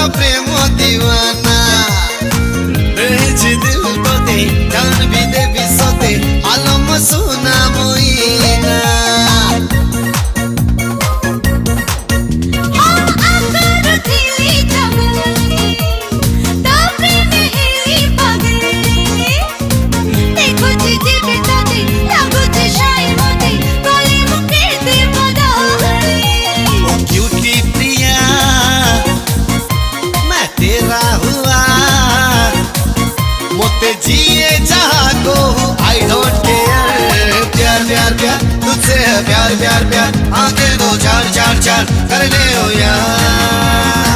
तेरा प्रेम दीवाना दिल तो दे जान भी दे भी सोते आलम सुना मोइना जिए जागो आई डोंट केयर प्यार प्यार प्यार तुझसे है प्यार प्यार प्यार आगे दो चार चार चार कर ले ओ यार